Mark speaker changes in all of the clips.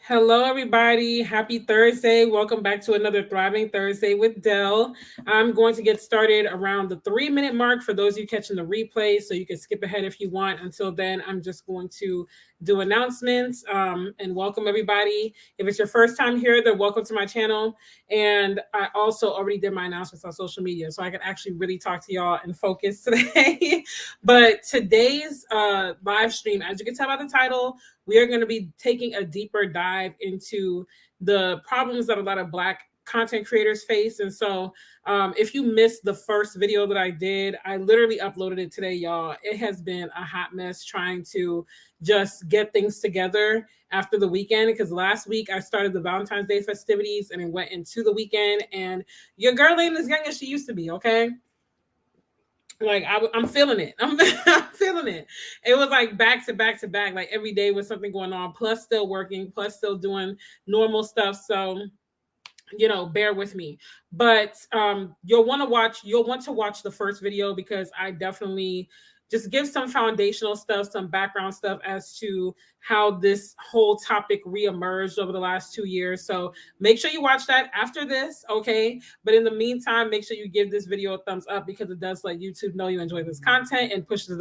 Speaker 1: Hello, everybody. Happy Thursday. Welcome back to another Thriving Thursday with Delle. I'm going to get started around the 3-minute mark for those of you catching the replay, so you can skip ahead if you want. Until then, I'm just going to do announcements and welcome everybody. If it's your first time here, then welcome to my channel. And I also already did my announcements on social media, so I can actually really talk to y'all and focus today. But today's live stream, as you can tell by the title, we are going to be taking a deeper dive into the problems that a lot of Black content creators face. And so if you missed the first video that I did, I literally uploaded it today, y'all. It has been a hot mess trying to just get things together after the weekend, because last week I started the Valentine's Day festivities and it went into the weekend, and your girl ain't as young as she used to be, okay? Like I'm feeling it. I'm feeling it. It was like back to back to back. Like every day was something going on. Plus still working. Plus still doing normal stuff. So bear with me. But you'll want to watch the first video, because I definitely just give some foundational stuff, some background stuff as to how this whole topic reemerged over the last 2 years. So make sure you watch that after this, okay? But in the meantime, make sure you give this video a thumbs up, because it does let YouTube know you enjoy this content and pushes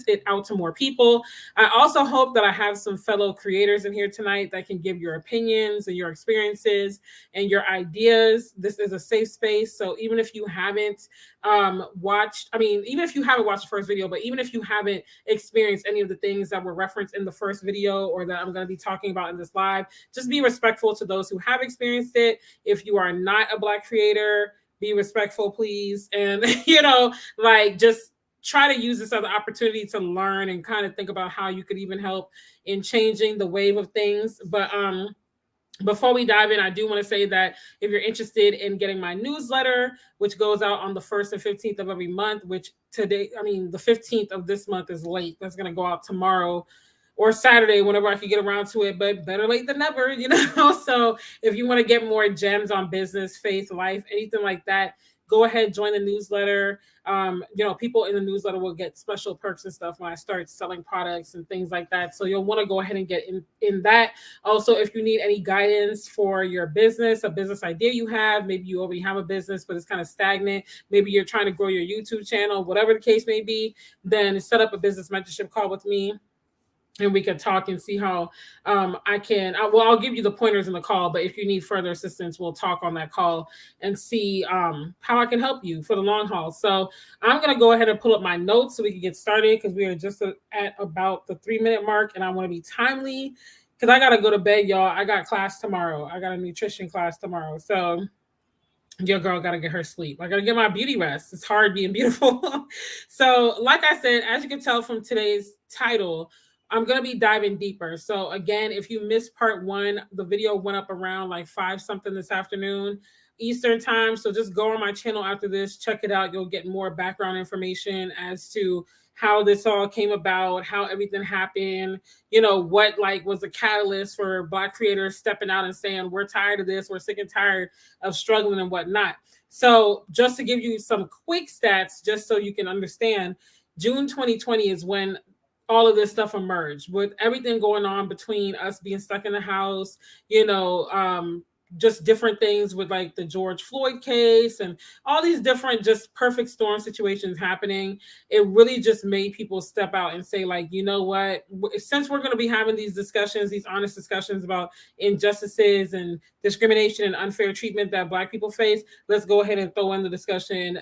Speaker 1: it out to more people. I also hope that I have some fellow creators in here tonight that can give your opinions and your experiences and your ideas. This is a safe space. So even if you haven't even if you haven't watched the first video, but even if you haven't experienced any of the things that were referenced in the first video or that I'm going to be talking about in this live, just be respectful to those who have experienced it. If you are not a Black creator, be respectful, please. And, just try to use this as an opportunity to learn and kind of think about how you could even help in changing the wave of things. But before we dive in, I do want to say that if you're interested in getting my newsletter, which goes out on the 1st and 15th of every month, which today, the 15th of this month is late. That's going to go out tomorrow or Saturday, whenever I can get around to it, but better late than never, So if you want to get more gems on business, faith, life, anything like that, go ahead, join the newsletter. People in the newsletter will get special perks and stuff when I start selling products and things like that. So you'll want to go ahead and get in that. Also, if you need any guidance for your business, a business idea you have, maybe you already have a business, but it's kind of stagnant. Maybe you're trying to grow your YouTube channel, whatever the case may be, then set up a business mentorship call with me, and we can talk and see how I'll give you the pointers in the call, but if you need further assistance, we'll talk on that call and see how I can help you for the long haul. So I'm going to go ahead and pull up my notes so we can get started, because we are just at about the 3-minute mark, and I want to be timely because I got to go to bed, y'all. I got class tomorrow. I got a nutrition class tomorrow. So your girl got to get her sleep. I got to get my beauty rest. It's hard being beautiful. So like I said, as you can tell from today's title, I'm going to be diving deeper. So again, if you missed part 1, the video went up around like 5 something this afternoon Eastern time. So just go on my channel after this, check it out. You'll get more background information as to how this all came about, how everything happened, what was the catalyst for Black creators stepping out and saying, we're tired of this, we're sick and tired of struggling and whatnot. So just to give you some quick stats, just so you can understand, June 2020 is when all of this stuff emerged, with everything going on between us being stuck in the house, just different things with like the George Floyd case and all these different just perfect storm situations happening. It really just made people step out and say, like, you know what, since we're going to be having these discussions, these honest discussions about injustices and discrimination and unfair treatment that Black people face, let's go ahead and throw in the discussion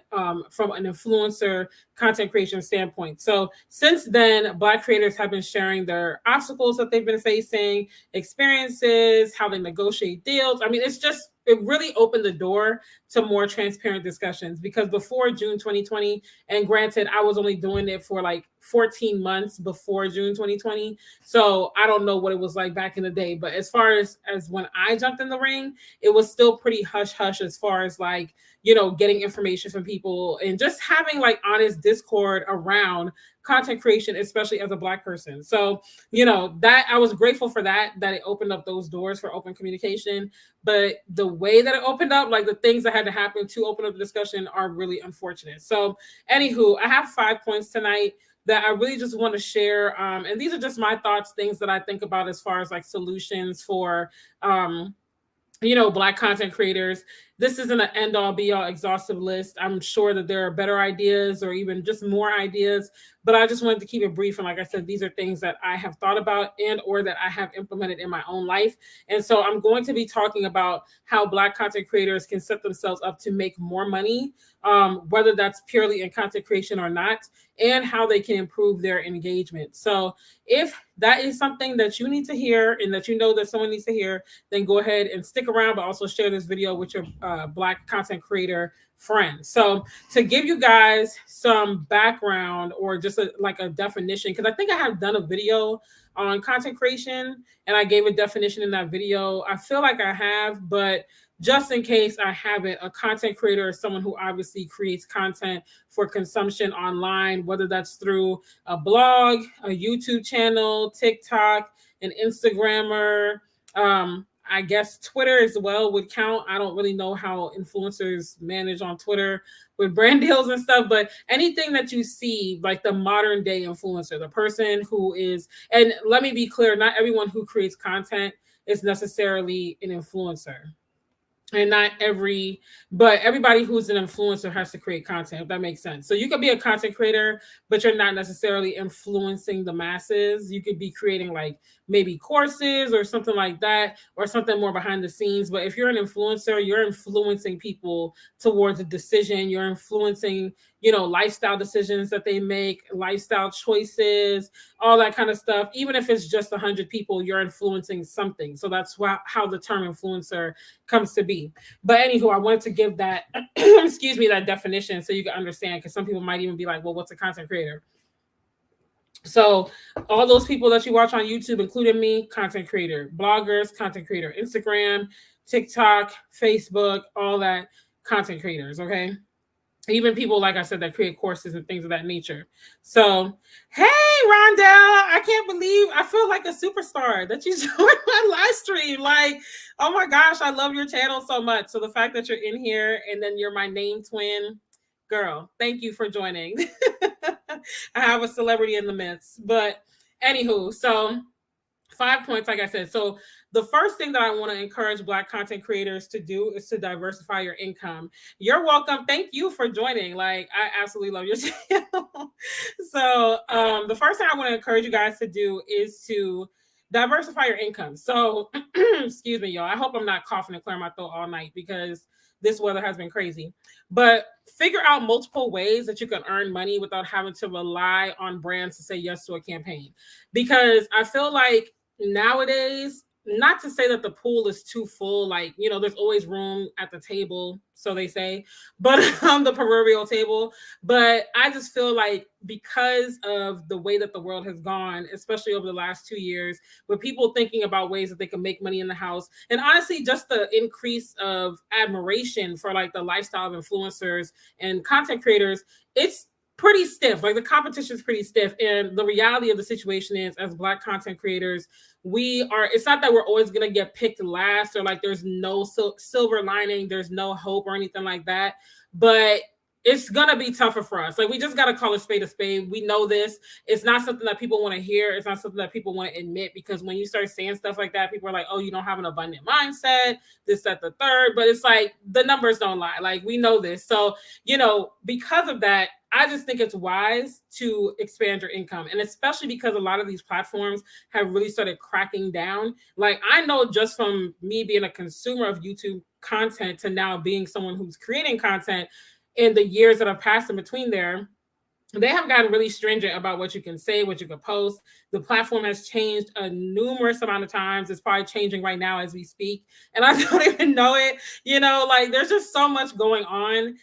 Speaker 1: from an influencer content creation standpoint. So since then, Black creators have been sharing their obstacles that they've been facing, experiences, how they negotiate deals. It really opened the door to more transparent discussions, because before June 2020, and granted, I was only doing it for like 14 months before June 2020. So I don't know what it was like back in the day, but as far as when I jumped in the ring, it was still pretty hush hush as far as like, getting information from people and just having like honest discord around content creation, especially as a Black person. So, that I was grateful for that it opened up those doors for open communication. But the way that it opened up, like the things that had to happen to open up the discussion, are really unfortunate. So anywho, I have 5 points tonight. that I really just want to share. And these are just my thoughts, things that I think about as far as like solutions for Black content creators. This isn't an end all be all exhaustive list. I'm sure that there are better ideas or even just more ideas, but I just wanted to keep it brief. And like I said, these are things that I have thought about and or that I have implemented in my own life. And so I'm going to be talking about how Black content creators can set themselves up to make more money, whether that's purely in content creation or not, and how they can improve their engagement. So if that is something that you need to hear and that you know that someone needs to hear, then go ahead and stick around, but also share this video with your Black content creator friends. So to give you guys some background or just like a definition, because I think I have done a video on content creation and I gave a definition in that video. I feel like I have, but just in case I haven't, a content creator is someone who obviously creates content for consumption online, whether that's through a blog, a YouTube channel, TikTok, an Instagrammer, I guess Twitter as well would count. I don't really know how influencers manage on Twitter with brand deals and stuff, but anything that you see, like the modern day influencer, the person who is, and let me be clear, not everyone who creates content is necessarily an influencer. And but everybody who's an influencer has to create content, if that makes sense. So you could be a content creator, but you're not necessarily influencing the masses. You could be creating like maybe courses or something like that, or something more behind the scenes. But if you're an influencer, you're influencing people towards a decision. You're influencing, lifestyle decisions that they make, lifestyle choices, all that kind of stuff. Even if it's just 100 people, you're influencing something. So that's how the term influencer comes to be. But anywho, I wanted to give that, excuse me, that definition so you can understand, because some people might even be like, well, what's a content creator? So all those people that you watch on YouTube, including me, content creator, bloggers, content creator, Instagram, TikTok, Facebook, all that, content creators, okay? Even people, like I said, that create courses and things of that nature. So, hey, Rondelle, I can't believe I feel like a superstar that you joined my live stream. Like, oh my gosh, I love your channel so much. So the fact that you're in here and then you're my name twin, girl, thank you for joining. I have a celebrity in the midst. But anywho, so 5 points, like I said. So the first thing that I want to encourage Black content creators to do is to diversify your income. You're welcome. Thank you for joining. Like, I absolutely love your channel. So the first thing I want to encourage you guys to do is to diversify your income. So excuse me, y'all. I hope I'm not coughing and clearing my throat all night because this weather has been crazy. But figure out multiple ways that you can earn money without having to rely on brands to say yes to a campaign. Because I feel like nowadays, not to say that the pool is too full, like, there's always room at the table, so they say, but on the proverbial table. But I just feel like because of the way that the world has gone, especially over the last 2 years, with people thinking about ways that they can make money in the house, and honestly, just the increase of admiration for like the lifestyle of influencers and content creators, it's pretty stiff. Like the competition is pretty stiff. And the reality of the situation is, as Black content creators, it's not that we're always going to get picked last or like there's no silver lining, there's no hope or anything like that. But it's going to be tougher for us. Like, we just got to call a spade a spade. We know this. It's not something that people want to hear. It's not something that people want to admit, because when you start saying stuff like that, people are like, oh, you don't have an abundant mindset, this, that, the third. But it's like, the numbers don't lie. Like, we know this. So, because of that, I just think it's wise to expand your income. And especially because a lot of these platforms have really started cracking down. Like, I know just from me being a consumer of YouTube content to now being someone who's creating content, in the years that have passed in between there, they have gotten really stringent about what you can say, what you can post. The platform has changed a numerous amount of times. It's probably changing right now as we speak, and I don't even know it. Like, there's just so much going on.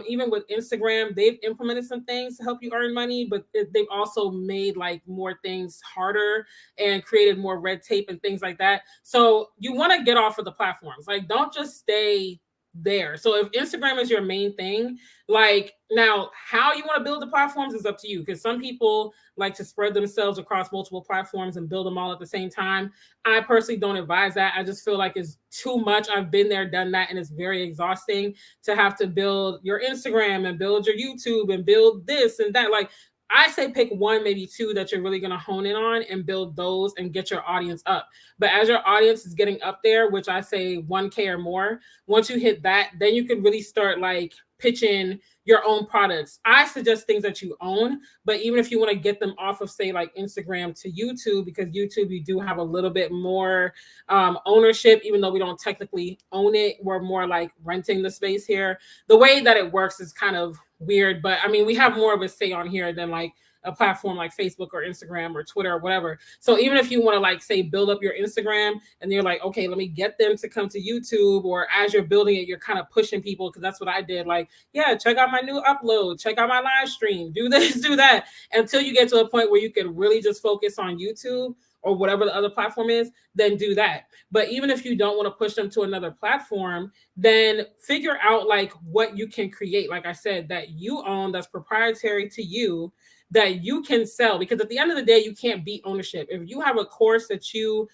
Speaker 1: Even with Instagram, they've implemented some things to help you earn money, but they've also made like more things harder and created more red tape and things like that. So you want to get off of the platforms. Like, don't just stay there. So if Instagram is your main thing, like, now how you want to build the platforms is up to you, because some people like to spread themselves across multiple platforms and build them all at the same time. I personally don't advise that. I just feel like it's too much. I've been there, done that, and it's very exhausting to have to build your Instagram and build your YouTube and build this and that. Like, I say pick one, maybe two that you're really going to hone in on and build those and get your audience up. But as your audience is getting up there, which I say 1K or more, once you hit that, then you can really start like pitching your own products. I suggest things that you own, but even if you want to get them off of, say, like Instagram to YouTube, because YouTube, you do have a little bit more ownership, even though we don't technically own it. We're more like renting the space here. The way that it works is kind of weird, but I mean, we have more of a say on here than like a platform like Facebook or Instagram or Twitter or whatever. So even if you want to like say build up your Instagram and you're like, okay, let me get them to come to YouTube, or as you're building it, you're kind of pushing people, because that's what I did. Like, yeah, check out my new upload, check out my live stream, do this, do that, until you get to a point where you can really just focus on YouTube or whatever the other platform is, then do that. But even if you don't want to push them to another platform, then figure out like what you can create, like I said, that you own, that's proprietary to you, that you can sell. Because at the end of the day, you can't beat ownership. If you have a course that you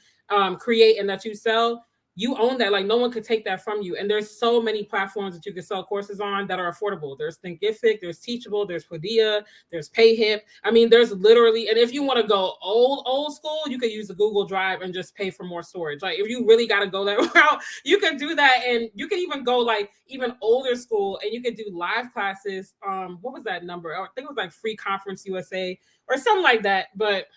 Speaker 1: create and that you sell, you own that. Like, no one could take that from you. And there's so many platforms that you can sell courses on that are affordable. There's Thinkific, there's Teachable, there's Podia, there's Payhip. I mean, there's literally, and if you want to go old school, you could use the Google Drive and just pay for more storage. Like, if you really got to go that route, you can do that. And you can even go like even older school, and you could do live classes. What was that number? I think it was like Free Conference USA or something like that. But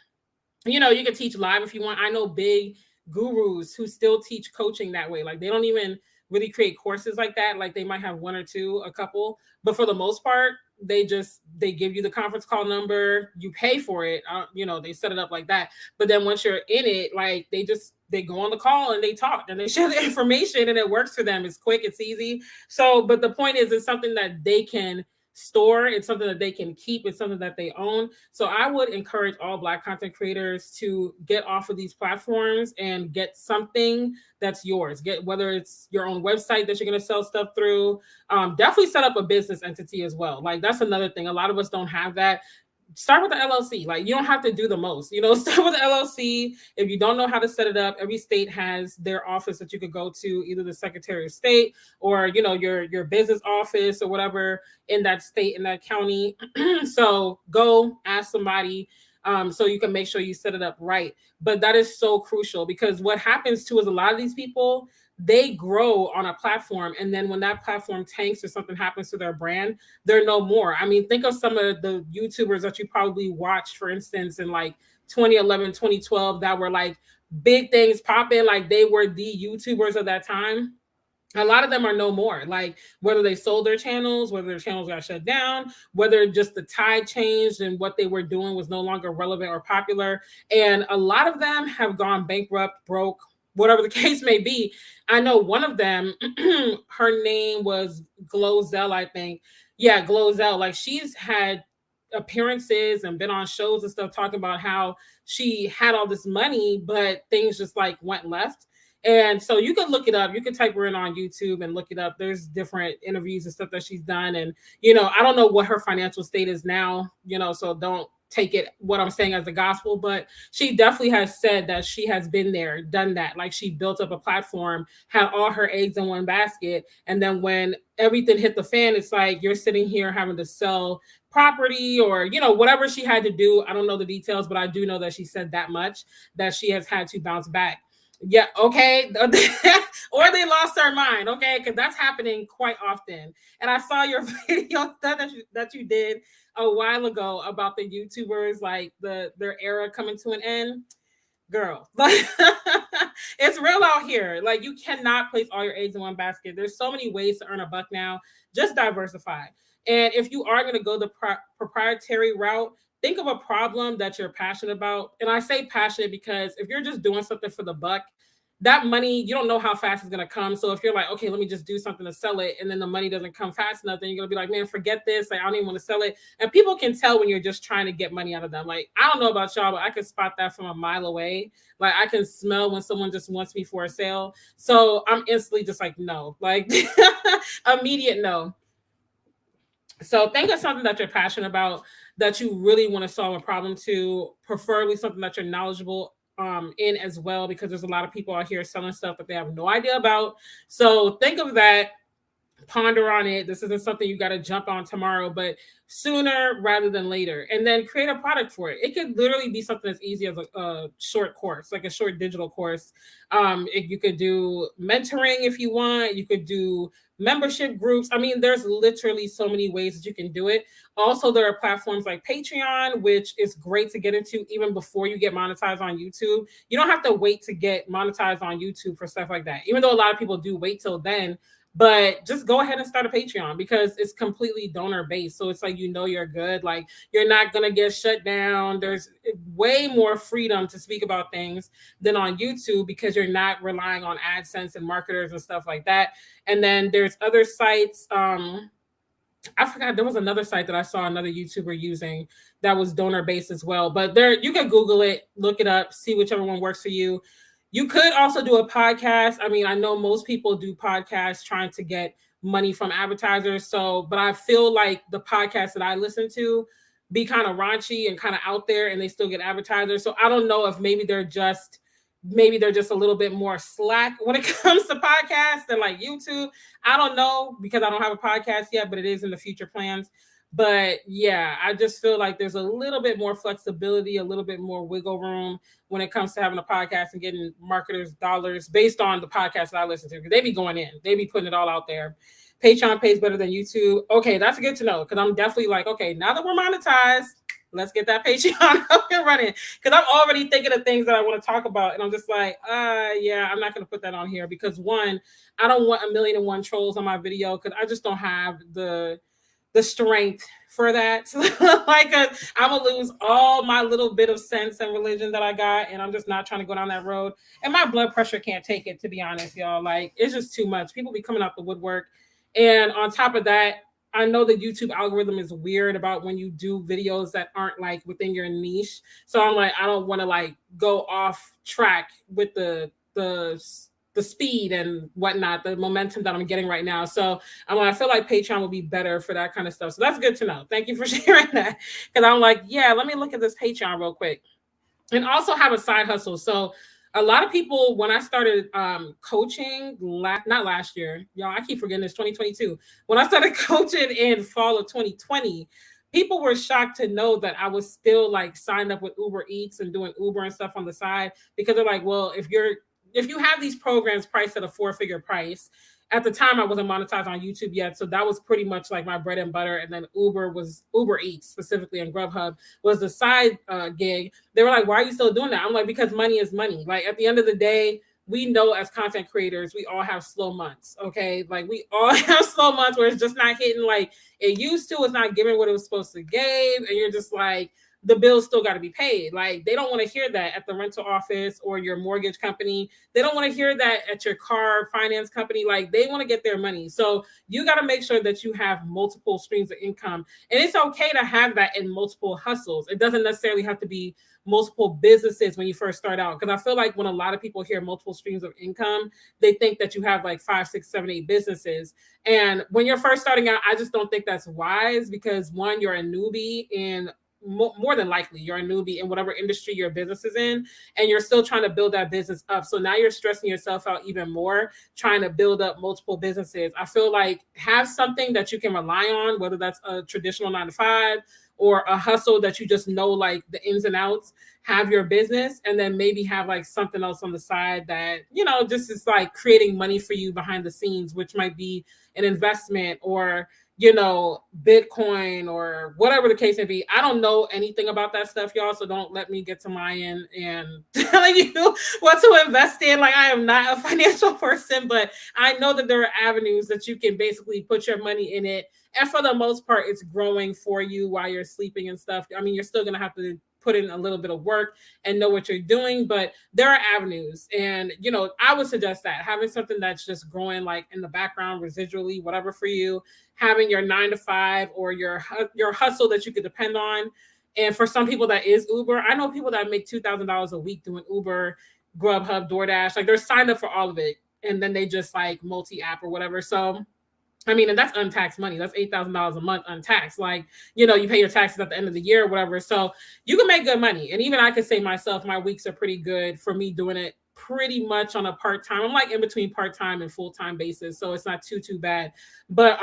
Speaker 1: you know, you can teach live if you want. I know big gurus who still teach coaching that way. Like, they don't even really create courses like that. Like, they might have one or two, a couple, but for the most part, they give you the conference call number, you pay for it. You know, they set it up like that. But then once you're in it, like, they go on the call and they talk and they share the information, and it works for them. It's quick, it's easy. So, but the point is, it's something that they can store. It's something that they can keep. It's something that they own. So I would encourage all Black content creators to get off of these platforms and get something that's yours. Get, whether it's your own website that you're going to sell stuff through. Definitely set up a business entity as well. Like, that's another thing. A lot of us don't have that. Start with the LLC. Like, you don't have to do the most, you know, start with the LLC. If you don't know how to set it up, every state has their office that you could go to, either the Secretary of State or, you know, your business office or whatever in that state, in that county. So go ask somebody, so you can make sure you set it up right. But that is so crucial, because what happens too is a lot of these people, they grow on a platform, and then when that platform tanks or something happens to their brand, they're no more. I mean, think of some of the YouTubers that you probably watched, for instance, in like 2011, 2012, that were like big things popping, like they were the YouTubers of that time. A lot of them are no more. Like, whether they sold their channels, whether their channels got shut down, whether just the tide changed and what they were doing was no longer relevant or popular. And a lot of them have gone bankrupt, broke, whatever the case may be. I know one of them, her name was Glozell, I think. Yeah, Glozell. Like, she's had appearances and been on shows and stuff talking about how she had all this money, but things just like went left. And so you can look it up. You can type her in on YouTube and look it up. There's different interviews and stuff that she's done. And, you know, I don't know what her financial state is now, you know, so don't take it, what I'm saying, as the gospel, but she definitely has said that she has been there, done that. Like, she built up a platform, had all her eggs in one basket. And then when everything hit the fan, it's like you're sitting here having to sell property or, you know, whatever she had to do. I don't know the details, but I do know that she said that much, that she has had to bounce back. Yeah, okay. Or they lost their mind, okay? Because that's happening quite often. And I saw your video that you did a while ago about the YouTubers, like their era coming to an end. Girl, like, it's real out here. Like, you cannot place all your eggs in one basket. There's so many ways to earn a buck now. Just diversify. And if you are going to go the proprietary route, think of a problem that you're passionate about. And I say passionate because if you're just doing something for the buck, that money, you don't know how fast it's going to come. So if you're like, okay, let me just do something to sell it, and then the money doesn't come fast enough, then you're going to be like, man, forget this. Like, I don't even want to sell it. And people can tell when you're just trying to get money out of them. Like, I don't know about y'all, but I can spot that from a mile away. Like, I can smell when someone just wants me for a sale. So I'm instantly just like, no, like immediate no. So think of something that you're passionate about, that you really want to solve a problem to, preferably something that you're knowledgeable in as well, because there's a lot of people out here selling stuff that they have no idea about. So think of that, ponder on it. This isn't something you got to jump on tomorrow, but sooner rather than later. And then create a product for it. It could literally be something as easy as a short course, like a short digital course. You could do mentoring if you want. You could do membership groups. I mean, there's literally so many ways that you can do it. Also, there are platforms like Patreon, which is great to get into even before you get monetized on YouTube. You don't have to wait to get monetized on YouTube for stuff like that, even though a lot of people do wait till then. But just go ahead and start a Patreon because it's completely donor based. So it's like, you're good. Like, you're not going to get shut down. There's way more freedom to speak about things than on YouTube because you're not relying on AdSense and marketers and stuff like that. And then there's other sites. I forgot, there was another site that I saw another YouTuber using that was donor based as well. But there, you can Google it, look it up, see whichever one works for you. You could also do a podcast. I mean, I know most people do podcasts trying to get money from advertisers. So, but I feel like the podcasts that I listen to be kind of raunchy and kind of out there and they still get advertisers. So I don't know if maybe they're just a little bit more slack when it comes to podcasts than like YouTube. I don't know because I don't have a podcast yet, but it is in the future plans. But yeah, I just feel like there's a little bit more flexibility, a little bit more wiggle room when it comes to having a podcast and getting marketers dollars based on the podcast that I listen to. Because they be going in, they be putting it all out there. Patreon pays better than YouTube. Okay, that's good to know because I'm definitely like, okay, now that we're monetized, let's get that Patreon up and running. Because I'm already thinking of things that I want to talk about. And I'm just like, yeah, I'm not going to put that on here because one, I don't want 1,000,001 trolls on my video because I just don't have the strength for that. I'm gonna lose all my little bit of sense and religion that I got, and I'm just not trying to go down that road. And my blood pressure can't take it, to be honest, y'all. Like, it's just too much. People be coming out the woodwork, and on top of that, I know the YouTube algorithm is weird about when you do videos that aren't like within your niche. So I'm like, I don't want to like go off track with the speed and whatnot, the momentum that I'm getting right now. So I feel like Patreon will be better for that kind of stuff. So that's good to know. Thank you for sharing that. Because I'm like, yeah, let me look at this Patreon real quick. And also have a side hustle. So a lot of people, when I started coaching, not last year, y'all, I keep forgetting it's 2022. When I started coaching in fall of 2020, people were shocked to know that I was still like signed up with Uber Eats and doing Uber and stuff on the side because they're like, well, if you have these programs priced at a 4-figure price, at the time I wasn't monetized on YouTube yet. So that was pretty much like my bread and butter. And then Uber Eats specifically and Grubhub was the side gig. They were like, why are you still doing that? I'm like, because money is money. Like at the end of the day, we know as content creators, we all have slow months. Okay. Like we all have slow months where it's just not hitting like it used to. It's not giving what it was supposed to give. And you're just like, the bills still got to be paid. Like they don't want to hear that at the rental office or your mortgage company. They don't want to hear that at your car finance company. Like they want to get their money. So you got to make sure that you have multiple streams of income. And it's okay to have that in multiple hustles. It doesn't necessarily have to be multiple businesses when you first start out. Because I feel like when a lot of people hear multiple streams of income, they think that you have like 5, 6, 7, 8 businesses. And when you're first starting out, I just don't think that's wise because one, you're a newbie in more than likely you're a newbie in whatever industry your business is in, and you're still trying to build that business up. So now you're stressing yourself out even more, trying to build up multiple businesses. I feel like have something that you can rely on, whether that's a traditional 9-to-5 or a hustle that you just know like the ins and outs, have your business, and then maybe have like something else on the side that, just is like creating money for you behind the scenes, which might be an investment or Bitcoin or whatever the case may be. I don't know anything about that stuff, y'all. So don't let me get to my end and telling you what to invest in. Like I am not a financial person, but I know that there are avenues that you can basically put your money in it. And for the most part, it's growing for you while you're sleeping and stuff. I mean, you're still going to have to put in a little bit of work and know what you're doing, but there are avenues. And, I would suggest that having something that's just growing like in the background, residually, whatever for you, having your 9-to-5 or your hustle that you could depend on. And for some people that is Uber. I know people that make $2,000 a week doing Uber, Grubhub, DoorDash, like they're signed up for all of it. And then they just like multi-app or whatever. So I mean, and that's untaxed money. That's $8,000 a month untaxed. Like, you pay your taxes at the end of the year or whatever. So you can make good money. And even I could say myself, my weeks are pretty good for me doing it pretty much on a part-time. I'm like in between part-time and full-time basis, so it's not too bad. But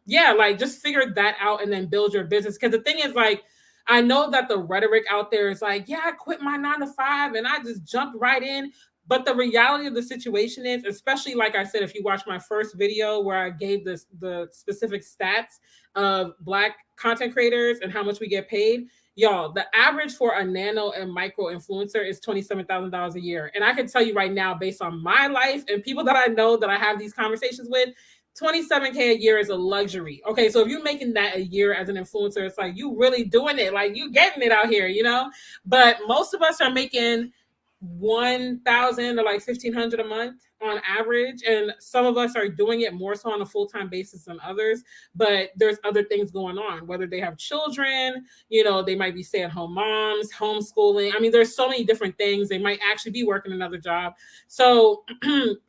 Speaker 1: yeah, like just figure that out and then build your business. Because the thing is, like, I know that the rhetoric out there is like, yeah, I quit my 9 to 5 and I just jumped right in. But the reality of the situation is, especially like I said, if you watch my first video where I gave the specific stats of Black content creators and how much we get paid, y'all, the average for a nano and micro influencer is $27,000 a year. And I can tell you right now, based on my life and people that I know that I have these conversations with, 27K a year is a luxury. Okay, so if you're making that a year as an influencer, it's like you really doing it, like you getting it out here, you know? But most of us are making 1,000 to like 1,500 a month on average, and some of us are doing it more so on a full-time basis than others. But there's other things going on, whether they have children, you know, they might be stay-at-home moms, homeschooling. I mean, there's so many different things. They might actually be working another job. So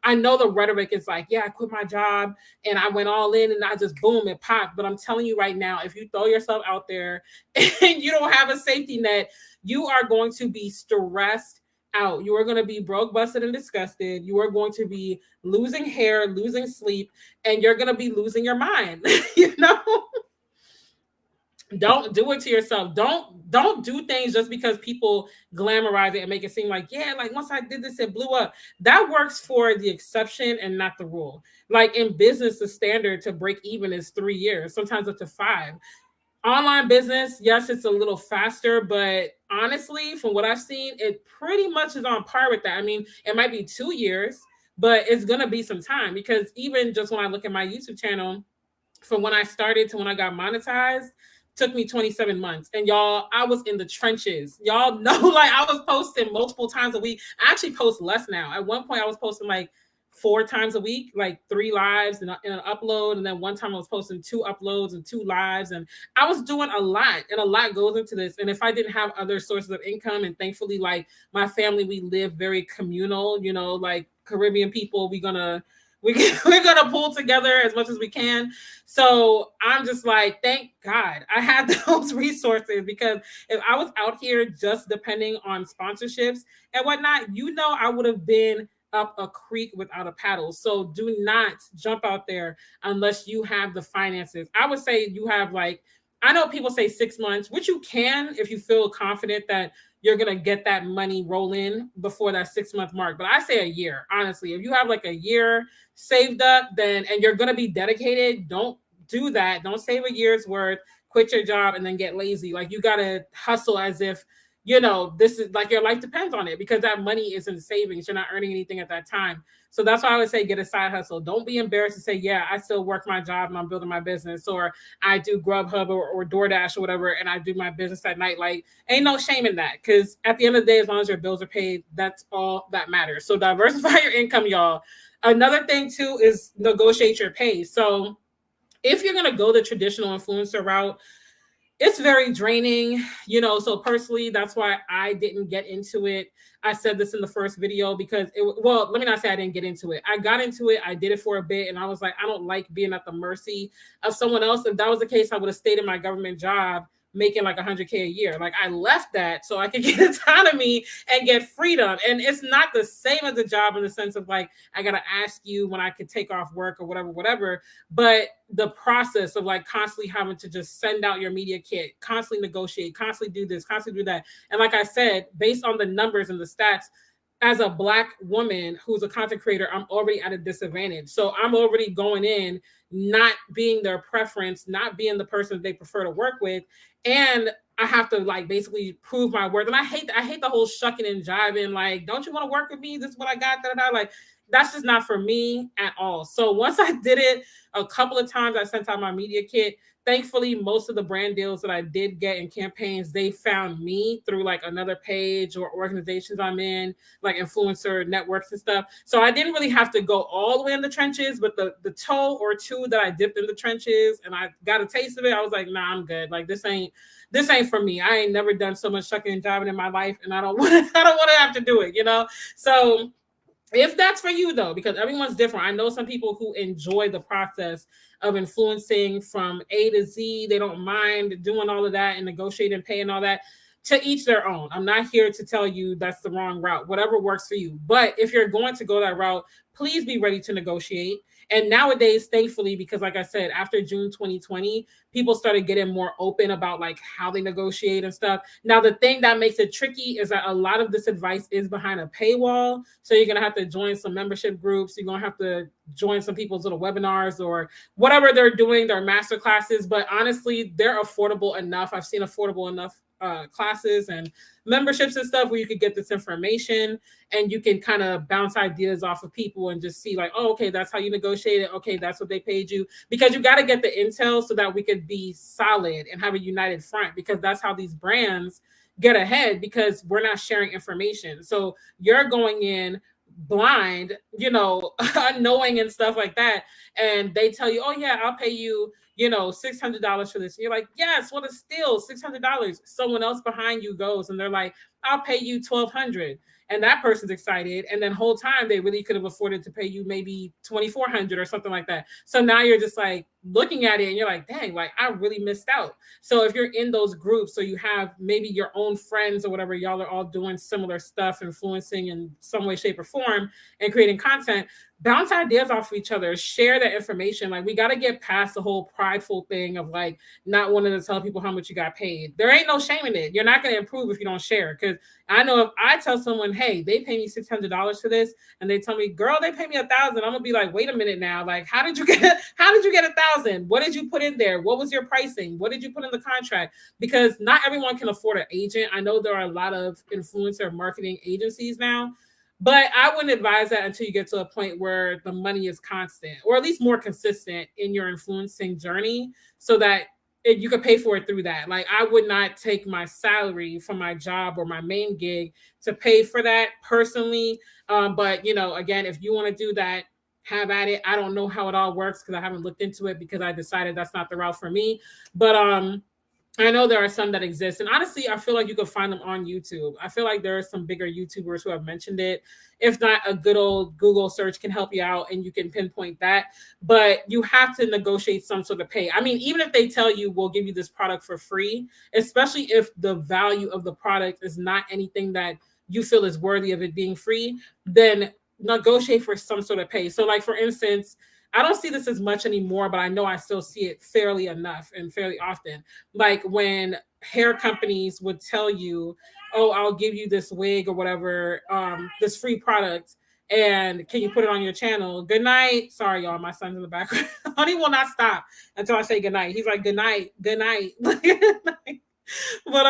Speaker 1: I know the rhetoric is like, yeah, I quit my job and I went all in and I just boom, it popped. But I'm telling you right now, if you throw yourself out there and you don't have a safety net, you are going to be stressed out. You are going to be broke, busted, and disgusted. You are going to be losing hair, losing sleep, and you're going to be losing your mind. You know? Don't do it to yourself. Don't do things just because people glamorize it and make it seem like, yeah, like once I did this, it blew up. That works for the exception and not the rule. Like in business, the standard to break even is 3 years, sometimes up to 5. Online business, yes, it's a little faster, but honestly, from what I've seen, it pretty much is on par with that. I mean, it might be 2 years, but it's going to be some time, because even just when I look at my YouTube channel, from when I started to when I got monetized, took me 27 months. And y'all, I was in the trenches. Y'all know, like I was posting multiple times a week. I actually post less now. At one point, I was posting like 4 times a week, like 3 lives and an upload. And then one time I was posting 2 uploads and 2 lives. And I was doing a lot, and a lot goes into this. And if I didn't have other sources of income, and thankfully, like my family, we live very communal, you know, like Caribbean people, we're gonna pull together as much as we can. So I'm just like, thank God I had those resources, because if I was out here just depending on sponsorships and whatnot, you know, I would have been up a creek without a paddle. So do not jump out there unless you have the finances. I would say you have, like, I know people say 6 months, which you can if you feel confident that you're going to get that money roll in before that 6-month mark. But I say a year, honestly. If you have like a year saved up, then, and you're going to be dedicated, don't do that. Don't save a year's worth, quit your job, and then get lazy. Like, you got to hustle as if, you know, this is like your life depends on it, because that money isn't savings. You're not earning anything at that time. So that's why I would say get a side hustle. Don't be embarrassed to say, yeah, I still work my job and I'm building my business, or I do Grubhub or DoorDash or whatever, and I do my business at night. Like, ain't no shame in that, because at the end of the day, as long as your bills are paid, that's all that matters. So diversify your income, y'all. Another thing too is negotiate your pay. So if you're going to go the traditional influencer route, it's very draining, you know. So personally, that's why I didn't get into it. I said this in the first video, because well, let me not say I didn't get into it. I got into it. I did it for a bit, and I was like, I don't like being at the mercy of someone else. If that was the case, I would have stayed in my government job making like 100K a year. Like, I left that so I could get autonomy and get freedom. And it's not the same as a job in the sense of like, I got to ask you when I could take off work or whatever. But the process of like constantly having to just send out your media kit, constantly negotiate, constantly do this, constantly do that. And like I said, based on the numbers and the stats, as a Black woman who's a content creator, I'm already at a disadvantage. So I'm already going in not being their preference, not being the person they prefer to work with. And I have to like basically prove my worth. And I hate the whole shucking and jiving. Like, don't you want to work with me? This is what I got. Like, that's just not for me at all. So once I did it a couple of times, I sent out my media kit. Thankfully, most of the brand deals that I did get in campaigns, they found me through like another page or organizations I'm in, like influencer networks and stuff. So I didn't really have to go all the way in the trenches, but the toe or two that I dipped in the trenches and I got a taste of it, I was like, nah, I'm good. Like, this ain't for me. I ain't never done so much shucking and jiving in my life, and I don't want to have to do it, you know? So if that's for you, though, because everyone's different. I know some people who enjoy the process of influencing from A to Z. They don't mind doing all of that and negotiating, pay and all that. To each their own. I'm not here to tell you that's the wrong route, whatever works for you. But if you're going to go that route, please be ready to negotiate. And nowadays, thankfully, because like I said, after June 2020, people started getting more open about like how they negotiate and stuff. Now, the thing that makes it tricky is that a lot of this advice is behind a paywall. So you're going to have to join some membership groups. You're going to have to join some people's little webinars or whatever they're doing, their master classes. But honestly, they're affordable enough. I've seen affordable enough classes and memberships and stuff where you could get this information and you can kind of bounce ideas off of people and just see like, oh, okay, that's how you negotiate it. Okay, that's what they paid you. Because you got to get the intel so that we could be solid and have a united front, because that's how these brands get ahead, because we're not sharing information. So you're going in blind, unknowing and stuff like that. And they tell you, oh yeah, I'll pay you, $600 for this. And you're like, yes, what a steal, $600. Someone else behind you goes and they're like, I'll pay you $1,200. And that person's excited. And then whole time they really could have afforded to pay you maybe $2,400 or something like that. So now you're just like looking at it and you're like, dang, like I really missed out. So if you're in those groups, so you have maybe your own friends or whatever, y'all are all doing similar stuff, influencing in some way, shape, or form and creating content, bounce ideas off of each other, share that information. Like we got to get past the whole prideful thing of like not wanting to tell people how much you got paid. There ain't no shame in it. You're not going to improve if you don't share. Because I know if I tell someone, hey, they pay me $600 for this, and they tell me, girl, they pay me $1,000, I'm gonna be like, wait a minute now, like how did you get $1,000? What did you put in there? What was your pricing? What did you put in the contract? Because not everyone can afford an agent. I know there are a lot of influencer marketing agencies now, but I wouldn't advise that until you get to a point where the money is constant, or at least more consistent in your influencing journey, so that you could pay for it through that. Like I would not take my salary from my job or my main gig to pay for that personally. But again, if you want to do that, have at it. I don't know how it all works because I haven't looked into it, because I decided that's not the route for me. But I know there are some that exist. And honestly, I feel like you can find them on YouTube. I feel like there are some bigger YouTubers who have mentioned it. If not, a good old Google search can help you out and you can pinpoint that. But you have to negotiate some sort of pay. I mean, even if they tell you, we'll give you this product for free, especially if the value of the product is not anything that you feel is worthy of it being free, then negotiate for some sort of pay. So like, for instance, I don't see this as much anymore, but I know I still see it fairly enough and fairly often. Like when hair companies would tell you, oh, I'll give you this wig or whatever, this free product, and can you put it on your channel? Good night. Sorry, y'all, my son's in the background. Honey will not stop until I say good night. He's like, good night, good night. But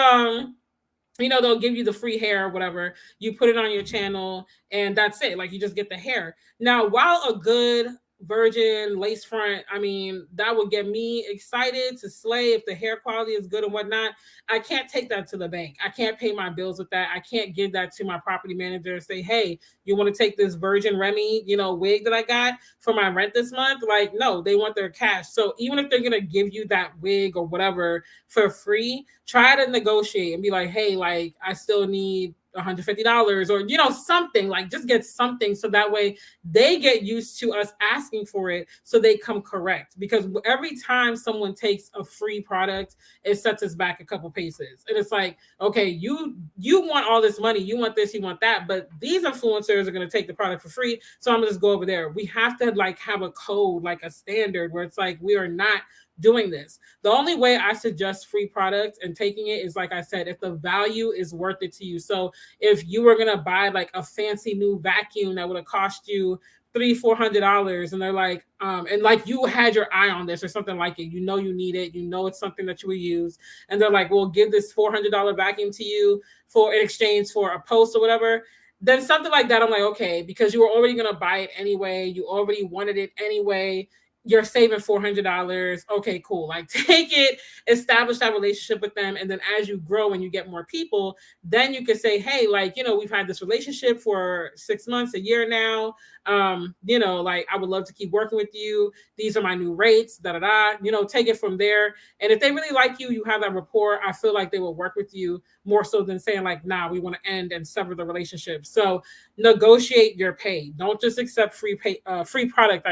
Speaker 1: they'll give you the free hair or whatever. You put it on your channel and that's it. Like you just get the hair. Now, while a good virgin lace front, I mean, that would get me excited to slay if the hair quality is good and whatnot, I can't take that to the bank. I can't pay my bills with that. I can't give that to my property manager and say, hey, you want to take this Virgin Remy, wig that I got for my rent this month? Like, no, they want their cash. So even if they're going to give you that wig or whatever for free, try to negotiate and be like, hey, like I still need $150 or something, like just get something, so that way they get used to us asking for it, so they come correct. Because every time someone takes a free product, it sets us back a couple paces, and it's like, okay, you want all this money, you want this, you want that, but these influencers are going to take the product for free, so I'm gonna just go over there. We have to like have a code, like a standard where it's like, we are not doing this. The only way I suggest free products and taking it is, like I said, if the value is worth it to you. So if you were going to buy like a fancy new vacuum that would have cost you $300-400, and they're like, and like you had your eye on this or something like it, you need it, it's something that you would use, and they're like, we'll give this $400 vacuum to you for in exchange for a post or whatever, then something like that, I'm like, okay, because you were already going to buy it anyway, you already wanted it anyway, you're saving $400. Okay, cool. Like take it, establish that relationship with them. And then as you grow and you get more people, then you can say, hey, like, we've had this relationship for 6 months, a year now. Like I would love to keep working with you. These are my new rates, take it from there. And if they really like you, you have that rapport, I feel like they will work with you more so than saying like, nah, we want to end and sever the relationship. So negotiate your pay. Don't just accept free product.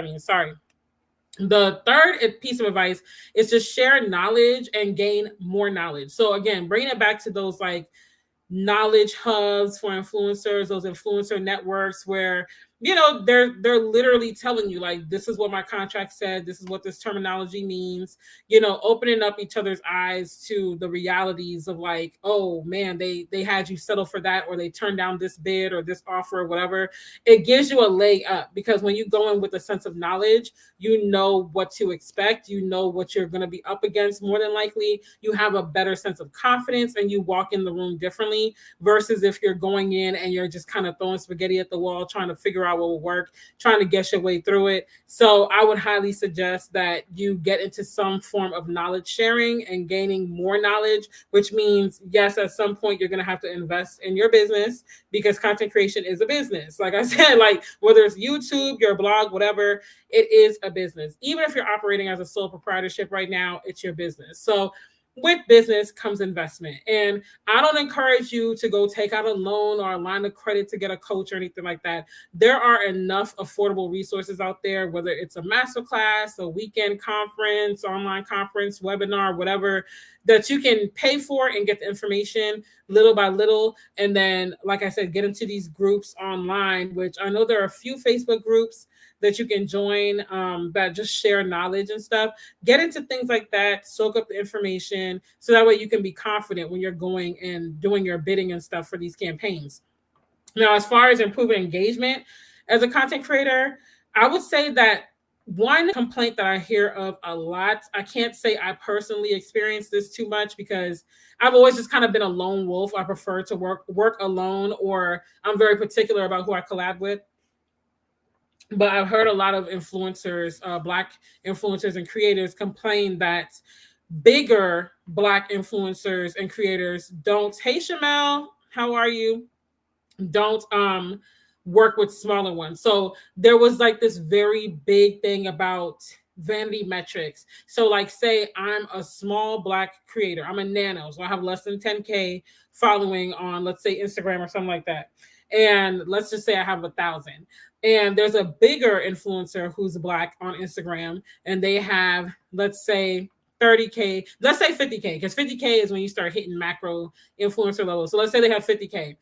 Speaker 1: The third piece of advice is to share knowledge and gain more knowledge. So again, bringing it back to those like knowledge hubs for influencers, those influencer networks where they're literally telling you like, this is what my contract said, this is what this terminology means, opening up each other's eyes to the realities of like, oh man, they had you settle for that, or they turned down this bid or this offer or whatever. It gives you a leg up, because when you go in with a sense of knowledge, you know what to expect, you know what you're going to be up against. More than likely you have a better sense of confidence and you walk in the room differently, versus if you're going in and you're just kind of throwing spaghetti at the wall, trying to figure out what will work, trying to guess your way through it. So I would highly suggest that you get into some form of knowledge sharing and gaining more knowledge, which means, yes, at some point you're going to have to invest in your business, because content creation is a business. Like I said, like whether it's YouTube, your blog, whatever, it is a business. Even if you're operating as a sole proprietorship right now, it's your business. So with business comes investment. And I don't encourage you to go take out a loan or a line of credit to get a coach or anything like that. There are enough affordable resources out there, whether it's a masterclass, a weekend conference, online conference, webinar, whatever, that you can pay for and get the information little by little. And then, like I said, get into these groups online, which I know there are a few Facebook groups that you can join that just share knowledge and stuff. Get into things like that, soak up the information, so that way you can be confident when you're going and doing your bidding and stuff for these campaigns. Now, as far as improving engagement as a content creator, I would say that one complaint that I hear of a lot, I can't say I personally experienced this too much, because I've always just kind of been a lone wolf. I prefer to work alone, or I'm very particular about who I collab with. But I've heard a lot of influencers, Black influencers and creators, complain that bigger Black influencers and creators don't. Hey, Shamel, how are you? Don't work with smaller ones. So there was like this very big thing about Vanity Metrics. So like, say I'm a small Black creator, I'm a nano, so I have less than 10K following on, let's say, Instagram or something like that. And let's just say I have 1,000. And there's a bigger influencer who's Black on Instagram, and they have, let's say, 30K, let's say 50K, because 50K is when you start hitting macro influencer levels. So let's say they have 50K.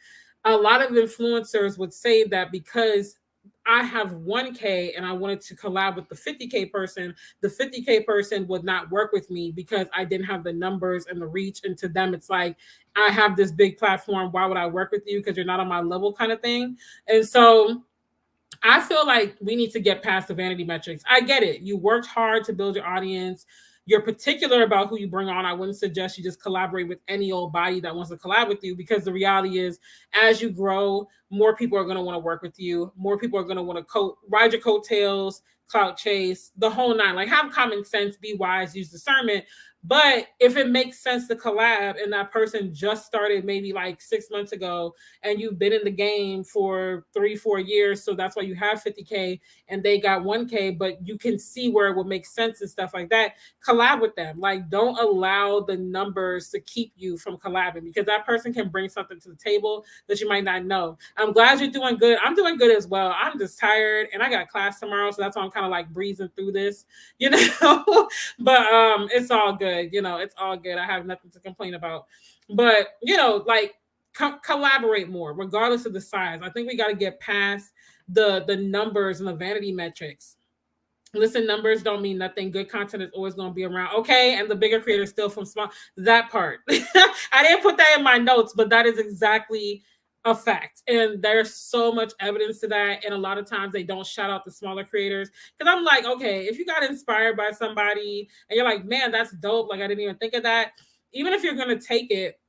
Speaker 1: A lot of influencers would say that because I have 1K and I wanted to collab with the 50K person, the 50K person would not work with me because I didn't have the numbers and the reach. And to them, it's like, I have this big platform, why would I work with you? Because you're not on my level, kind of thing. And so I feel like we need to get past the vanity metrics. I get it. You worked hard to build your audience. You're particular about who you bring on. I wouldn't suggest you just collaborate with any old body that wants to collab with you, because the reality is, as you grow, more people are going to want to work with you. More people are going to want to ride your coattails, clout chase, the whole nine. Like, have common sense, be wise, use discernment. But if it makes sense to collab and that person just started maybe like 6 months ago, and you've been in the game for 3-4 years, so that's why you have 50K and they got 1K, but you can see where it would make sense and stuff like that, collab with them. Like, don't allow the numbers to keep you from collabing, because that person can bring something to the table that you might not know. I'm glad you're doing good. I'm doing good as well. I'm just tired and I got class tomorrow, so that's why I'm kind of like breezing through this, but it's all good. It's all good. I have nothing to complain about. But like, collaborate more, regardless of the size. I think we got to get past the numbers and the vanity metrics. Listen, numbers don't mean nothing. Good content is always going to be around. Okay, and the bigger creators still from small. That part. I didn't put that in my notes, but that is exactly a fact. And there's so much evidence to that. And a lot of times they don't shout out the smaller creators. Because I'm like, okay, if you got inspired by somebody and you're like, man, that's dope, like I didn't even think of that. Even if you're going to take it,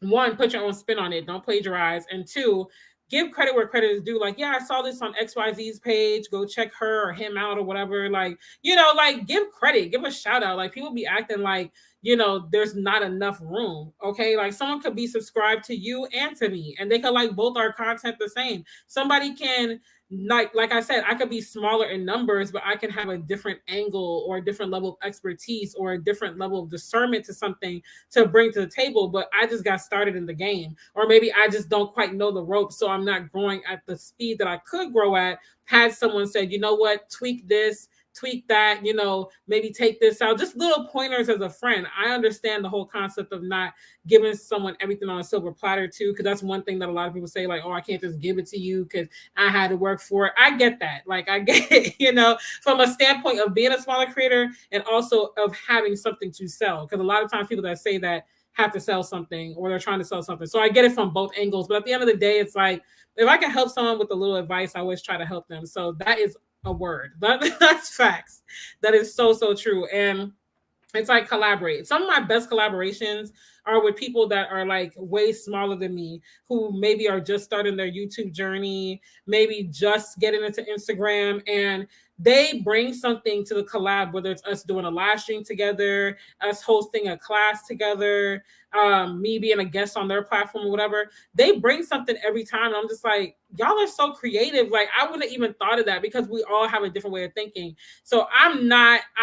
Speaker 1: one, put your own spin on it. Don't plagiarize. And two, give credit where credit is due. Like, yeah, I saw this on XYZ's page. Go check her or him out or whatever. Like, like, give credit, give a shout out. Like, people be acting like, there's not enough room. Okay. Like, someone could be subscribed to you and to me, and they could like both our content the same. Somebody can, like I said, I could be smaller in numbers, but I can have a different angle or a different level of expertise or a different level of discernment to something to bring to the table. But I just got started in the game, or maybe I just don't quite know the ropes, so I'm not growing at the speed that I could grow at. Had someone said, you know what, tweak this, tweak that, maybe take this out, just little pointers as a friend. I understand the whole concept of not giving someone everything on a silver platter too, because that's one thing that a lot of people say, like, oh, I can't just give it to you because I had to work for it. I get that. Like, I get it, from a standpoint of being a smaller creator and also of having something to sell. Because a lot of times people that say that have to sell something or they're trying to sell something. So I get it from both angles. But at the end of the day, it's like, if I can help someone with a little advice, I always try to help them. So that is a word. That's facts. That is so, so true. And it's like collaborate. Some of my best collaborations are with people that are like way smaller than me, who maybe are just starting their YouTube journey, maybe just getting into Instagram, and they bring something to the collab, whether it's us doing a live stream together, us hosting a class together, me being a guest on their platform or whatever. They bring something every time. And I'm just like, y'all are so creative. Like, I wouldn't have even thought of that because we all have a different way of thinking. So I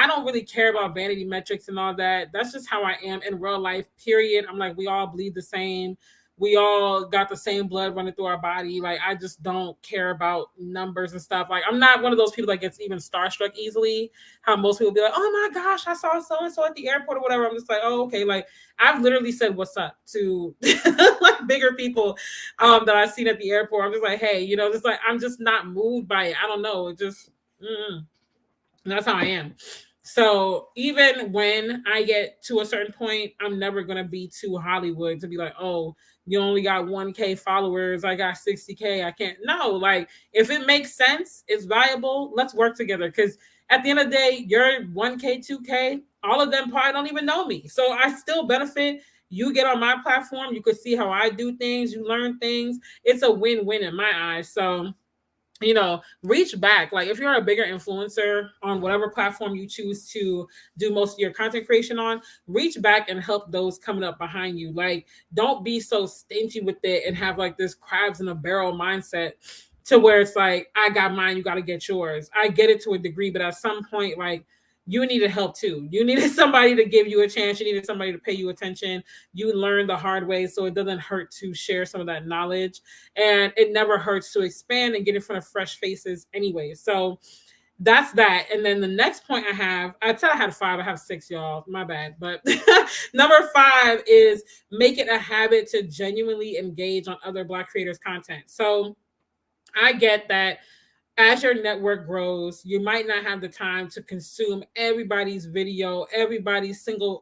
Speaker 1: don't really care about vanity metrics and all that. That's just how I am in real life, period. I'm like, we all bleed the same. We all got the same blood running through our body. Like, I just don't care about numbers and stuff. Like, I'm not one of those people that gets even starstruck easily. How most people be like, oh my gosh, I saw so-and-so at the airport or whatever. I'm just like, oh, okay. Like, I've literally said what's up to like bigger people that I've seen at the airport. I'm just like, hey, just like, I'm just not moved by it. I don't know. It just, that's how I am. So even when I get to a certain point, I'm never going to be too Hollywood to be like, oh, you only got 1K followers. I got 60K. I can't. No, like, if it makes sense, it's valuable, let's work together. Because at the end of the day, you're 1K, 2K, all of them probably don't even know me. So I still benefit. You get on my platform, you could see how I do things, you learn things. It's a win-win in my eyes. So reach back. Like, if you're a bigger influencer on whatever platform you choose to do most of your content creation on, reach back and help those coming up behind you. Like, don't be so stingy with it and have like this crabs in a barrel mindset to where it's like, I got mine, you got to get yours. I get it to a degree, but at some point, like, you needed help too. You needed somebody to give you a chance. You needed somebody to pay you attention. You learned the hard way, so it doesn't hurt to share some of that knowledge. And it never hurts to expand and get in front of fresh faces anyway. So that's that. And then the next point I said I had 5. I have 6, y'all. My bad. But number 5 is make it a habit to genuinely engage on other Black creators' content. So I get that as your network grows, you might not have the time to consume everybody's video, every single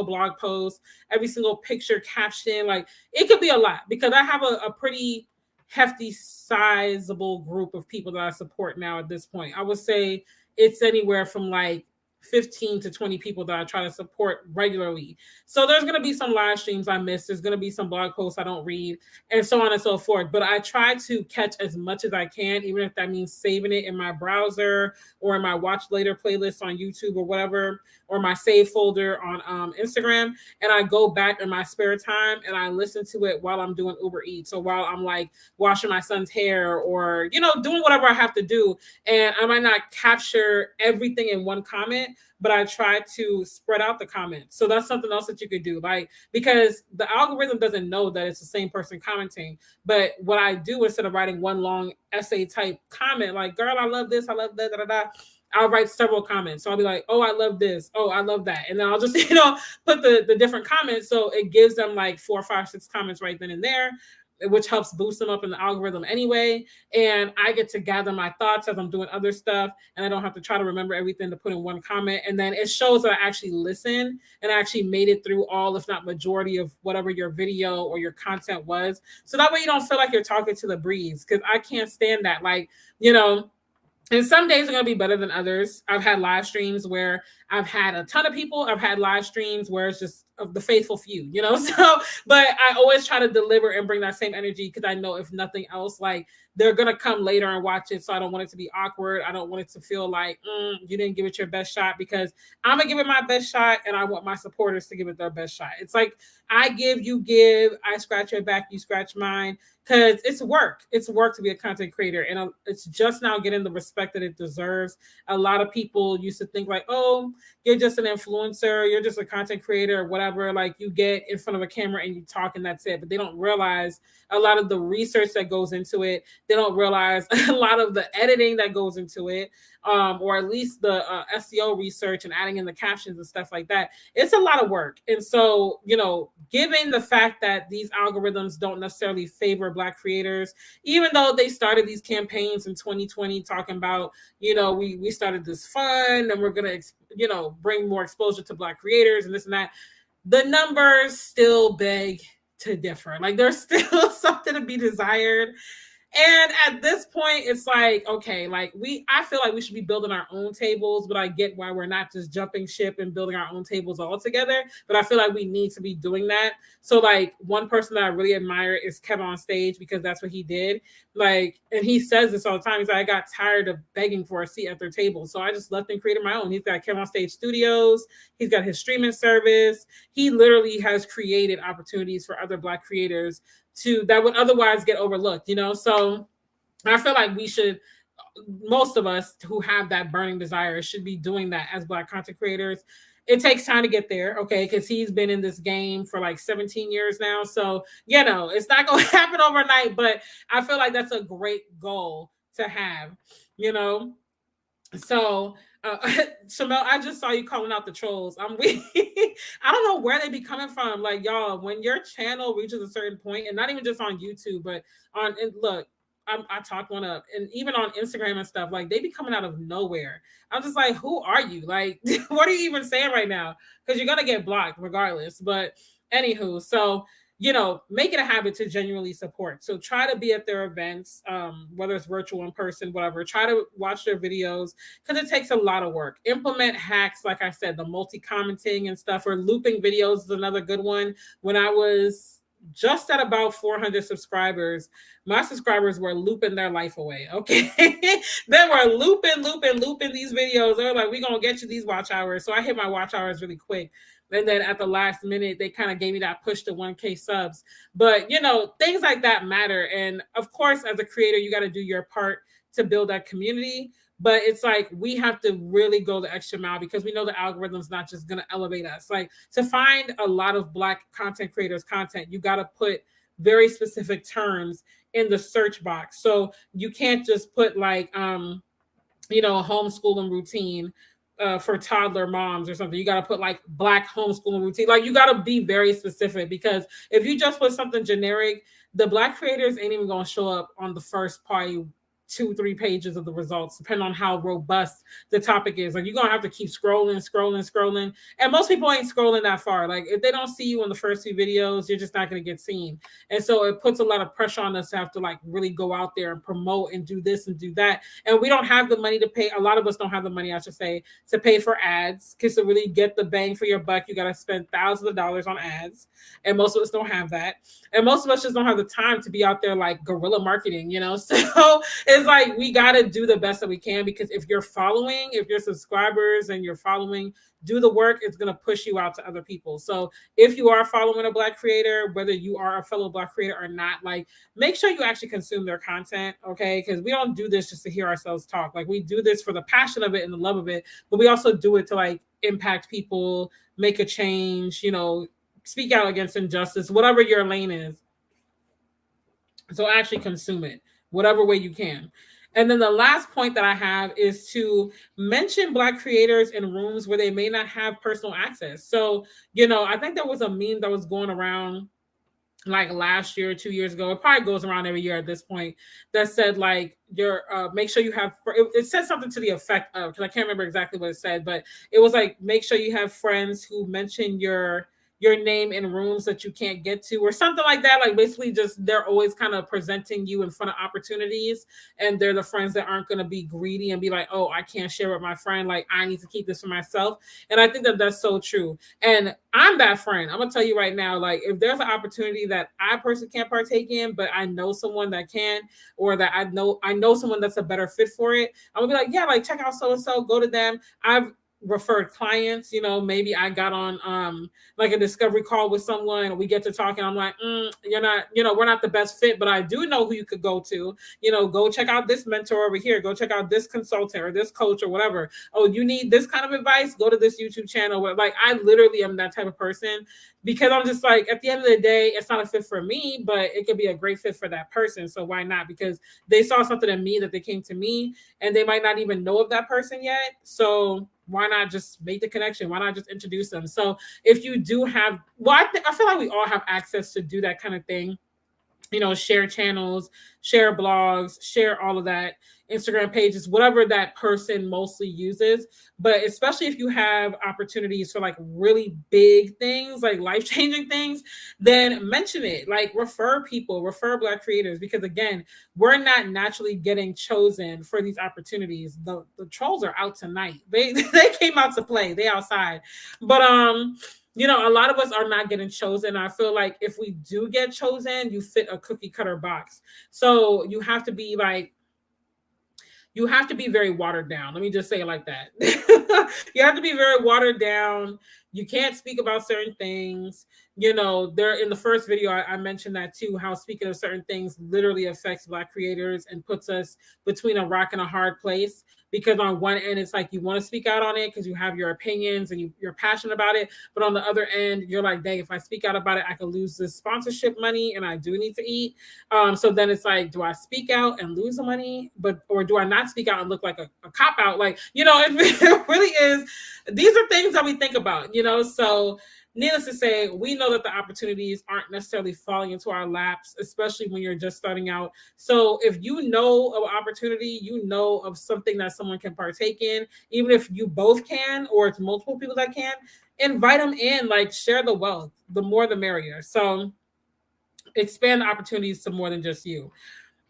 Speaker 1: blog post, every single picture caption. Like, it could be a lot because I have a pretty hefty, sizable group of people that I support now at this point. I would say it's anywhere from like 15 to 20 people that I try to support regularly. So there's going to be some live streams I miss. There's going to be some blog posts I don't read, and so on and so forth. But I try to catch as much as I can, even if that means saving it in my browser or in my watch later playlist on YouTube or whatever, or my save folder on Instagram. And I go back in my spare time and I listen to it while I'm doing Uber Eats or while I'm like washing my son's hair or, doing whatever I have to do. And I might not capture everything in one comment, but I try to spread out the comments. So that's something else that you could do. Like, because the algorithm doesn't know that it's the same person commenting. But what I do, instead of writing one long essay type comment, like, girl, I love this, I love that, I'll write several comments. So I'll be like, oh, I love this. Oh, I love that. And then I'll just, put the different comments. So it gives them like 4, 5, 6 comments right then and there, which helps boost them up in the algorithm anyway. And I get to gather my thoughts as I'm doing other stuff, and I don't have to try to remember everything to put in one comment. And then it shows that I actually listened and I actually made it through all, if not majority, of whatever your video or your content was. So that way you don't feel like you're talking to the breeze, because I can't stand that. Like, and some days are going to be better than others. I've had live streams where I've had a ton of people. I've had live streams where it's just the faithful few, So, but I always try to deliver and bring that same energy, because I know, if nothing else, like, they're going to come later and watch it. So I don't want it to be awkward. I don't want it to feel like you didn't give it your best shot, because I'm going to give it my best shot, and I want my supporters to give it their best shot. It's like, I give, you give, I scratch your back, you scratch mine. Because it's work. It's work to be a content creator. And it's just now getting the respect that it deserves. A lot of people used to think like, oh, you're just an influencer. You're just a content creator or whatever. Like, you get in front of a camera and you talk and that's it. But they don't realize a lot of the research that goes into it. They don't realize a lot of the editing that goes into it. or at least the SEO research and adding in the captions and stuff like that. It's a lot of work. And so, given the fact that these algorithms don't necessarily favor Black creators, even though they started these campaigns in 2020 talking about, we started this fund and we're going to, bring more exposure to Black creators and this and that, the numbers still beg to differ. Like there's still something to be desired. And at this point, it's like, okay, I feel like we should be building our own tables, but I get why we're not just jumping ship and building our own tables all together. But I feel like we need to be doing that. So one person that I really admire is Kevin on Stage, because that's what he did. And he says this all the time. He's like, I got tired of begging for a seat at their table. So I just left and created my own. He's got Kevin on Stage Studios. He's got his streaming service. He literally has created opportunities for other Black creators that would otherwise get overlooked, So I feel like we should, most of us who have that burning desire should be doing that as Black content creators. It takes time to get there, okay? Because he's been in this game for 17 years now. So, it's not going to happen overnight, but I feel like that's a great goal to have, So, Shamel, I just saw you calling out the trolls. I'm weak. I don't know where they be coming from. Y'all, when your channel reaches a certain point, and not even just on YouTube, but I talked one up, and even on Instagram and stuff, they be coming out of nowhere. I'm just like, who are you? What are you even saying right now? Because you're gonna get blocked regardless. But anywho, so make it a habit to genuinely support. So try to be at their events, whether it's virtual, in person, whatever. Try to watch their videos because it takes a lot of work. Implement hacks, like I said, the multi-commenting and stuff, or looping videos is another good one. When I was just at about 400 subscribers, my subscribers were looping their life away. Okay. They were looping these videos. They were like, we're going to get you these watch hours. So I hit my watch hours really quick. And then at the last minute, they kind of gave me that push to 1K subs. But, things like that matter. And of course, as a creator, you got to do your part to build that community. But it's we have to really go the extra mile because we know the algorithm's not just going to elevate us. To find a lot of Black content creators' content, you got to put very specific terms in the search box. So you can't just put a homeschooling routine for toddler moms or something. You got to put Black homeschooling routine. You got to be very specific, because if you just put something generic, the Black creators ain't even going to show up on the first probably 2-3 pages of the results, depending on how robust the topic is. You're gonna have to keep scrolling, and most people ain't scrolling that far. If they don't see you in the first few videos, you're just not gonna get seen. And so it puts a lot of pressure on us to have to really go out there and promote and do this and do that. And we don't have the money to pay. A lot of us don't have the money, I should say, to pay for ads, because to really get the bang for your buck, you got to spend thousands of dollars on ads, and most of us don't have that. And most of us just don't have the time to be out there guerrilla marketing, So it's we got to do the best that we can, because if you're subscribers and you're following, do the work, it's going to push you out to other people. So if you are following a Black creator, whether you are a fellow Black creator or not, make sure you actually consume their content, okay? Because we don't do this just to hear ourselves talk. We do this for the passion of it and the love of it, but we also do it to impact people, make a change, speak out against injustice, whatever your lane is. So actually consume it, whatever way you can. And then the last point that I have is to mention Black creators in rooms where they may not have personal access. So, I think there was a meme that was going around last year, 2 years ago. It probably goes around every year at this point, that said your make sure you have, it said something to the effect of, because I can't remember exactly what it said, but it was make sure you have friends who mention your name in rooms that you can't get to, or something like that. Basically just, they're always kind of presenting you in front of opportunities, and they're the friends that aren't going to be greedy and be like, oh, I can't share with my friend. I need to keep this for myself. And I think that that's so true. And I'm that friend. I'm going to tell you right now, if there's an opportunity that I personally can't partake in, but I know someone that can, or that I know someone that's a better fit for it, I'm gonna be like, yeah, check out so-and-so, go to them. I've referred clients. Maybe I got on like a discovery call with someone, we get to talking, I'm like, you're not, we're not the best fit, but I do know who you could go to. Go check out this mentor over here, go check out this consultant or this coach or whatever. Oh, you need this kind of advice, go to this YouTube channel. Like, I literally am that type of person, because I'm just like, at the end of the day, it's not a fit for me, but it could be a great fit for that person. So why not? Because they saw something in me that they came to me, and they might not even know of that person yet. So why not just make the connection? Why not just introduce them? So if you do have, I feel like we all have access to do that kind of thing. Share channels, share blogs, share all of that, Instagram pages, whatever that person mostly uses. But especially if you have opportunities for like really big things, like life-changing things, then mention it. Like, refer people, refer Black creators, because again, we're not naturally getting chosen for these opportunities. The trolls are out tonight. They came out to play. They outside. But a lot of us are not getting chosen. I feel like if we do get chosen, you fit a cookie cutter box. So you have to be very watered down. Let me just say it like that. You have to be very watered down. You can't speak about certain things. There in the first video, I mentioned that too, how speaking of certain things literally affects Black creators and puts us between a rock and a hard place. Because on one end, it's like you want to speak out on it because you have your opinions and you're passionate about it. But on the other end, you're like, dang, if I speak out about it, I could lose this sponsorship money and I do need to eat. So then it's like, do I speak out and lose the money? Or do I not speak out and look like a cop out? Like, it really is. These are things that we think about, so needless to say, we know that the opportunities aren't necessarily falling into our laps, especially when you're just starting out. So if you know of an opportunity, of something that someone can partake in, even if you both can, or it's multiple people that can, invite them in, like, share the wealth. The more, the merrier. So expand the opportunities to more than just you.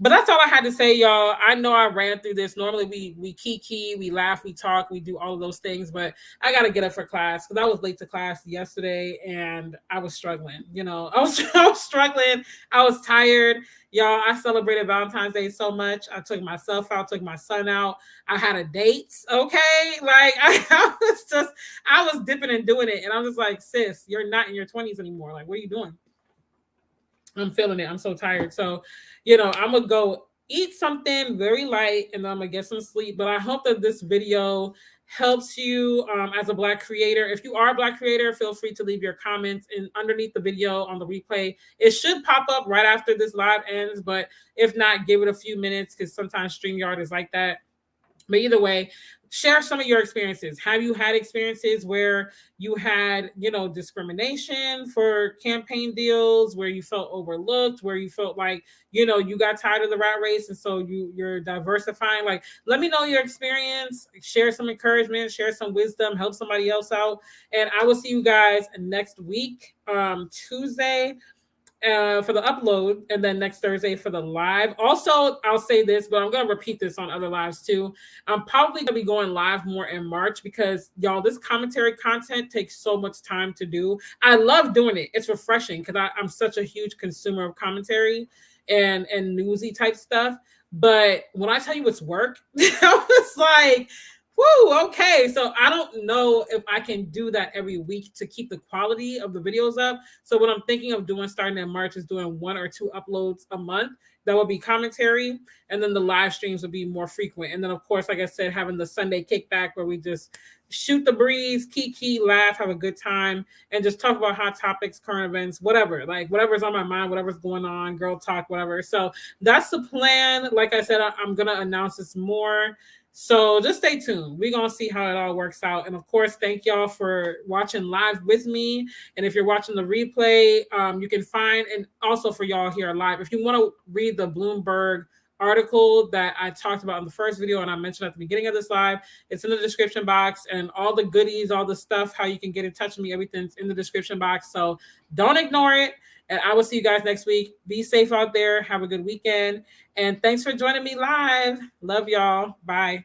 Speaker 1: But that's all I had to say, y'all. I know I ran through this. Normally we kiki, we laugh, we talk, we do all of those things, but I got to get up for class because I was late to class yesterday and I was struggling. I was struggling. I was tired. Y'all, I celebrated Valentine's Day so much. I took myself out, took my son out. I had a date, okay? Like, I was dipping and doing it. And I'm just like, sis, you're not in your 20s anymore. Like, what are you doing? I'm feeling it. I'm so tired. So, I'm going to go eat something very light and then I'm going to get some sleep. But I hope that this video helps you as a Black creator. If you are a Black creator, feel free to leave your comments underneath the video on the replay. It should pop up right after this live ends. But if not, give it a few minutes because sometimes StreamYard is like that. But either way, share some of your experiences. Have you had experiences where you had, discrimination for campaign deals, where you felt overlooked, where you felt like, you got tired of the rat race and so you're diversifying? Like, let me know your experience, share some encouragement, share some wisdom, help somebody else out. And I will see you guys next week, Tuesday, for the upload, and then next Thursday for the live. Also, I'll say this, but I'm going to repeat this on other lives too. I'm probably going to be going live more in March because, y'all, this commentary content takes so much time to do. I love doing it. It's refreshing because I'm such a huge consumer of commentary and newsy type stuff. But when I tell you it's work, I was like, whoo, okay. So I don't know if I can do that every week to keep the quality of the videos up. So what I'm thinking of doing starting in March is doing 1 or 2 uploads a month. That will be commentary. And then the live streams will be more frequent. And then, of course, like I said, having the Sunday kickback where we just shoot the breeze, kiki, laugh, have a good time, and just talk about hot topics, current events, whatever. Like, whatever's on my mind, whatever's going on, girl talk, whatever. So that's the plan. Like I said, I'm going to announce this more. So just stay tuned. We're going to see how it all works out. And of course, thank y'all for watching live with me. And if you're watching the replay, you can find, and also for y'all here live, if you want to read the Bloomberg article that I talked about in the first video and I mentioned at the beginning of this live, it's in the description box, and all the goodies, all the stuff, how you can get in touch with me, everything's in the description box. So don't ignore it. And I will see you guys next week. Be safe out there. Have a good weekend. And thanks for joining me live. Love y'all. Bye.